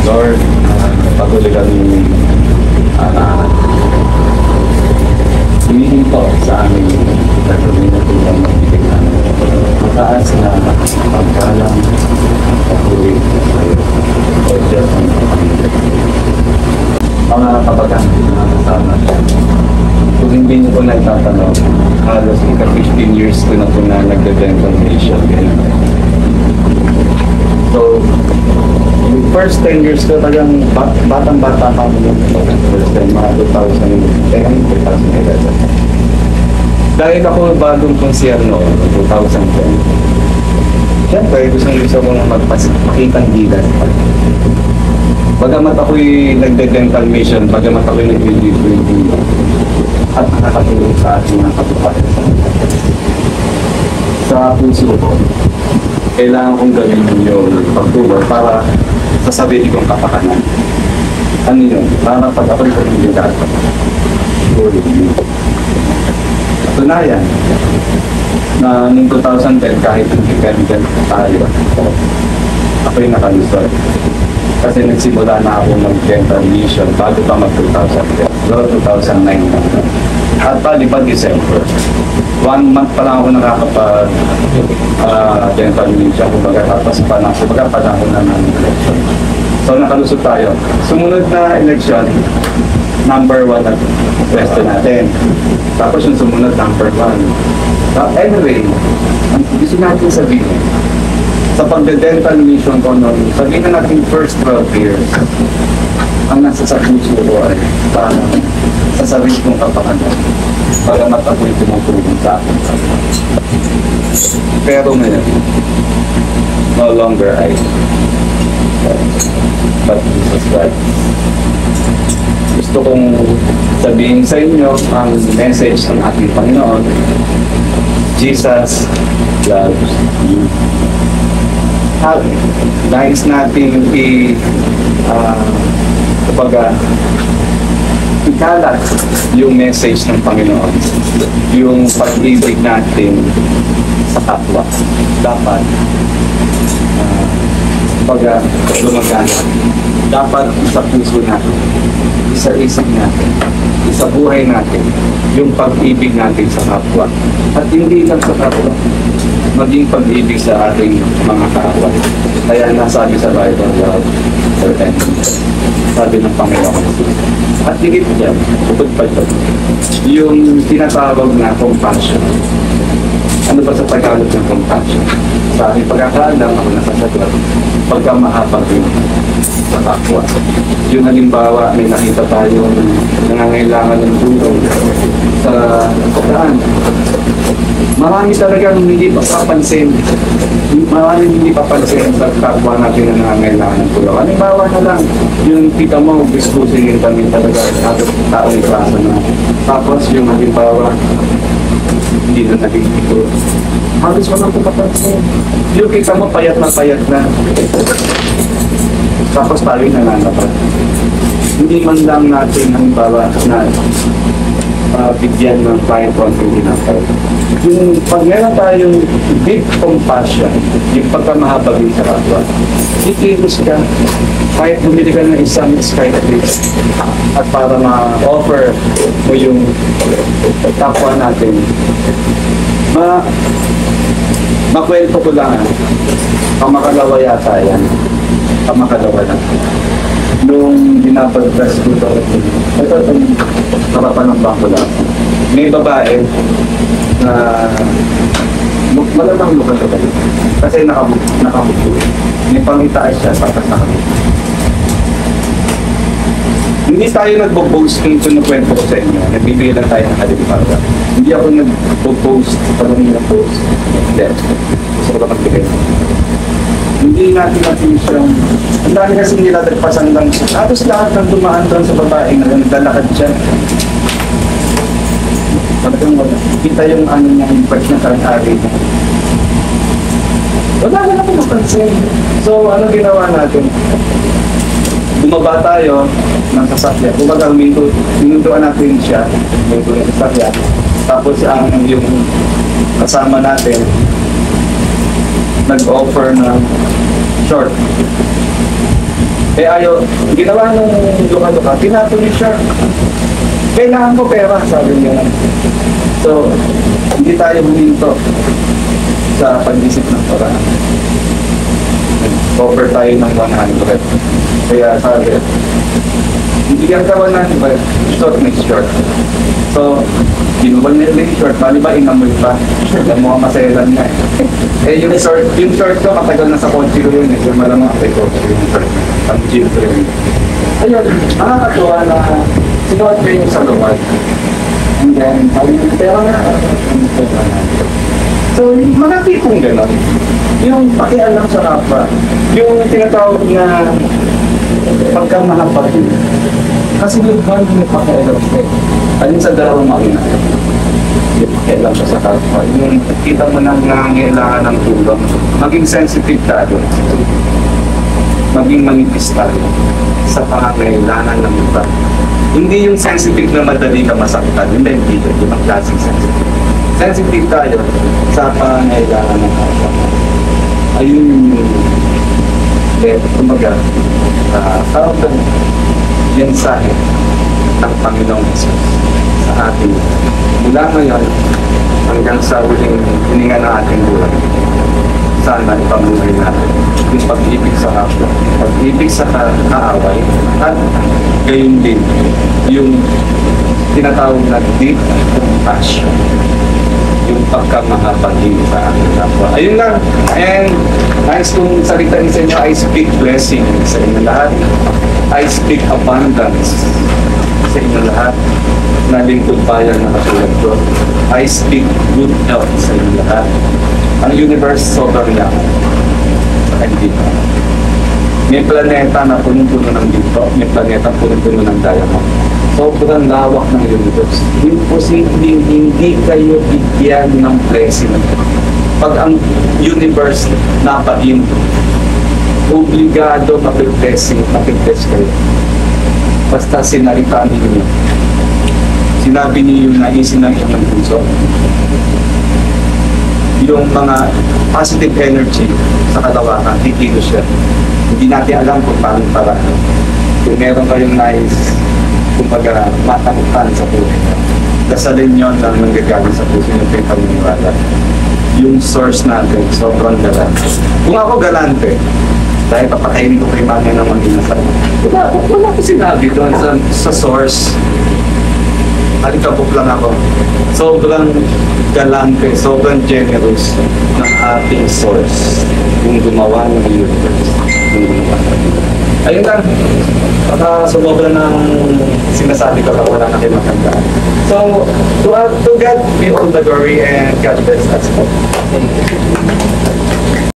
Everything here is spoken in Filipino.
Lord, patuloy kami humihinto sa aming gagawin na tulang magbibig namin. Mataas na pagkalang patuloy sa iyo. O Diyos ang kapangin. Mga kapatid na kasama siya. Kung hindi niyo po nagtatanong, halos ika-15 years ko na po na nagde-dental nation. So, yung first 10 years ko talagang batang-bata pa ako yung first time, mga 2010, 2011. Dahil ako bagong konsiyer noon, 2010. Siyempre, gusto kong magpakitang gilas. Bagamat ako'y nagde-dental mission, bagamat ako'y nag-2020 at nakakatulong sa ating mga kapatid. Sa puso ko, kailangan kong gawin yung pagtulong para sa sarili kong kapakanan. Ano yun? Para pag ako'y pag-ibigat, katunayan na noong 2010 kahit hindi chemical tayo, ako'y nakalusot. Kasi nagsimula na ako mag-dental mission bago pa mag-2010, 2009 na. At palipad December. 1 month pa lang ako nakakapag-dental mission, kumbaga tapos pa lang ng election. So nakalusot tayo. Sumunod na election, number 1 na pwesto natin. Tapos yung sumunod, number 1. Anyway, gusto natin sabihin, sa pagde-dental mission ko noon, sabihin na natin first 12 years, ang nasa sa puso ko ay parang sa sarili kong kapakanan. Bagamat ako'y tumutulong sa akin. Pero ngayon, no longer I, but Jesus Christ. Gusto kong sabihin sa inyo ang message ng ating Panginoon. Jesus loves you. Nais natin ikalat yung message ng Panginoon, yung pag-ibig natin sa kapwa. Dapat lumagana. Dapat sa puso natin, sa isip natin, sa buhay natin, yung pag-ibig natin sa kapwa. At hindi lang sa kapwa, maging pag-ibig sa ating mga kapwa. Kaya nasabi sa Bible, love for enemies. Sabi ng Panginoon. At higit dyan, bukod pa dyan, yung tinatawag na compassion. Ano ba sa Tagalog ng compassion? Sa aking pagkakaalam, ako nasasagot, pagkamahapag yun sa kapwa. Yung halimbawa, may nakita tayo nangangailangan ng tulong sa daan. Marami talagang hindi papansin. Maraming hindi papansin sa kapwa natin na nangangailangan ng tulong. Halimbawa na lang, yung kita mo, discussing kami talaga sa taong klasa na. Tapos yung halimbawa, hindi na naging ito. Halos walang papansin. Yung kita mo, payat na. Tapos tayo'y nananapat. Hindi man lang natin halimbawa na bigyan ng client konting ginagawa. Yung pag meron tayong deep compassion, yung pagkamahabagin sa kapwa, ikilos ka, kahit bumili ka ng isang skytrix at para ma-offer mo yung kapwa natin, makwento ko lang, pamakalawa yata yan, pamakalawa lang. Nung binapag-dress ko ito itong harapan ng bangko lang. May babae na malamang lugar ka tayo. Kasi nakamupo. May pangitaas siya sa kasama. Hindi tayo nagbo-boast kung ito na kwento ko sa inyo. Nagbibigay lang tayo ng halimbawa. Hindi ako nagbo-boast pag nag-post. Hindi. Gusto ko lang magbigay. Hindi natin siyang ang dami kasi nilalagpasan lang siya. Halos lahat ng dumaan doon sa babae na naglalakad siya. Talagang wala. Kita yung ano niya, impact niya sa ari. Wala akong mapansin. So, ano ginawa natin? Bumaba tayo ng sasakyan. Kumbaga, minutuan natin siya. Minutuan ng sasakyan. Tapos, yung kasama natin, nag-offer ng short. Eh ayaw, ginawa nung luka-luka, tinapon yung shark. Kailangan ko pera, sabi niya. So, hindi tayo huminto sa pag-isip ng paraan. Offer tayo ng 100. Kaya sabi, hindi ka 100, short next short. So, ginuban nila yung short, bali ba inamoy pa? Alam mo, maselan nga eh. Yung short ko, matagal na sa kotse ko yun. Yung malamang sa kotse yung short. Ang jeep ko yun. Ayun, nakakatuwa na sinuot ko yung sa luwag. And then, pero na, so, mga tipong gano'n. Yung pakialam sa kapwa. Yung tinatawag na pagkamahapag. Kasi yung band yung pakialam ko. Alin sa dalawang makina. Yung pakialam siya sa kapwa. Yung kita mo nang nangangailangan ng tulong. Maging sensitive tayo. Maging manipis tayo sa pangangailangan ng iba. Hindi yung sensitive na madali ka masaktan. Hindi, yung ang klaseng sensitive. Sensitive tayo sa pangangailangan ng kapwa. Ayun yung kumaga tawag ng mensahe ng Panginoong Jesus sa atin mula ngayon hanggang sa huling hininga ng ating buhay. Sana ipamuhay natin yung pag-ibig sa kapwa, pag-ibig sa kaaway, at gayon din yung tinatawag na deep compassion, yung pagkamahapagin sa ating kapwa. Ayun lang. And nice kong salitain sa inyo, I speak blessing sa inyo lahat. I speak abundance sa inyo lahat na lingkod bayan na katulad ko. I speak good health sa inyo lahat. Ang universe sobrang lang. Hindi pa. May planeta na punong-puno ng ginto, may planeta punong-puno ng diamond. Sobrang lawak ng universe. Imposibleng hindi kayo bigyan ng blessing. Pag ang universe napain, obligado mapiblessing, mapibless kayo. Basta sinalitaan ninyo. Sinabi niyo yung naisin ng inyong puso. Yung mga positive energy sa kalawakan, titilo siya. Hindi natin alam kung paano para. Kung meron kayong nice, kumbaga, matangutan sa puso. Dasalin nyo na nanggagaling sa puso yung pinagpaniwala. Yung source natin, sobrang galante. Kung ako galante, dahil papakainin ko kay mami ng mag-inasal. Wala ko sinabi doon sa source. Alikabok lang ako. Sobrang galante, sobrang generous ng ating source. Yung gumawa ng universe. Ayun lang. Baka sumobra ng sinasabi ko lang, wala na kayo magandaan. So, to God be all the glory and God bless us. Thank you.